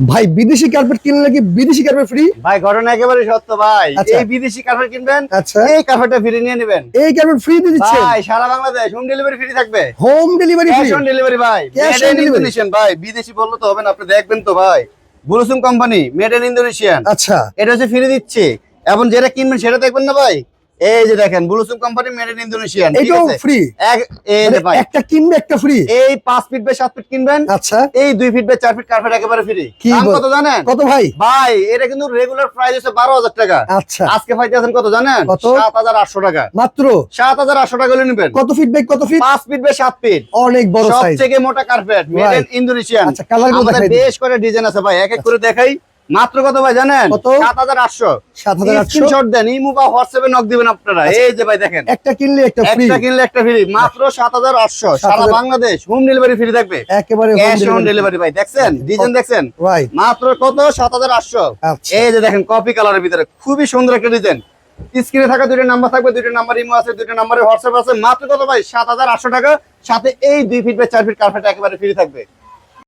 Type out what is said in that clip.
ভাই বিদেশি কার্পেট কিনলে কি বিদেশি কার্পেট ফ্রি? ভাই ঘটনা একেবারে সত্য ভাই। আচ্ছা। এই বিদেশি কার্পেট কিনবেন, আচ্ছা। এই কার্পেটটা ফ্রি নিয়ে নেবেন। এই কার্পেট ফ্রি দিচ্ছে ভাই সারা বাংলাদেশ হোম ডেলিভারি ফ্রি থাকবে। Home delivery free? Cash on delivery ভাই। Cash made on in delivery? Indonesian ভাই, বিদেশি বললে তো হবে না, আপনি দেখবেন তো ভাই। ব্লুসুম কোম্পানি, মেড ইন ইন্দোনেশিয়ান। আচ্ছা। এটা হচ্ছে ফ্রি দিচ্ছে, এবং যেটা কিনবেন সেটা দেখবেন না ভাই। এই যে দেখেন ব্লুসুম কোম্পানি, মেড ইন ইন্দোনেশিয়ান, ঠিক এটাও আছে? ফ্রি? এই যে ভাই, একটা কিনবে একটা ফ্রি? এই 5 ফিট বাই 7 ফিট কিনবেন, আচ্ছা। এই 2 ফিট বাই 4 ফিট কার্পেট একেবারে ফ্রি। কি দাম বল- কত জানেন? কত ভাই? ভাই এটা কিন্তু রেগুলার প্রাইস হচ্ছে 12,000 টাকা। আচ্ছা। আজকে পাইতে আছেন কত জানেন? কত? 7,800 টাকা। মাত্র 7,800 টাকা হলে নেবেন। কত ফিট বাই কত ফিট? 5 ফিট বাই 7 ফিট, অনেক বড় সাইজ। সবথেকে মোটা carpet, made in Right. Indonesian. আচ্ছা, কালারগুলো আমাদের দেখাই দিন। বেশ করে ডিজাইন আছে ভাই, এক এক করে দেখাই। মাত্র কত ভাই জানেন? কত? 7,800। 7,800? স্ক্রিনশট দেন, ইমো বা হোয়াটসঅ্যাপে নক দিবেন আপনারা। এই যে ভাই দেখেন, একটা কিনলে একটা ফ্রি? একটা কিনলে একটা ফ্রি, মাত্র 7,800। সারা 7,000 বাংলাদেশ হোম ডেলিভারি ফ্রি থাকবে। একেবারে ক্যাশ অন ডেলিভারি ভাই। দেখছেন ডিজাইন, দেখছেন? রাইট। মাত্র কত? 7,800। আচ্ছা। এই যে দেখেন কপি কালারের ভিতরে খুবই সুন্দর একটা ডিজাইন। স্ক্রিনে থাকা দুইটা নাম্বার থাকবে, দুইটা নাম্বার ইমো আছে, দুইটা নাম্বারে হোয়াটসঅ্যাপ আছে। মাত্র কত ভাই? 7,800 টাকা। সাথে এই 2 ফিট বাই 4 ফিট কার্পেট একেবারে ফ্রি থাকবে।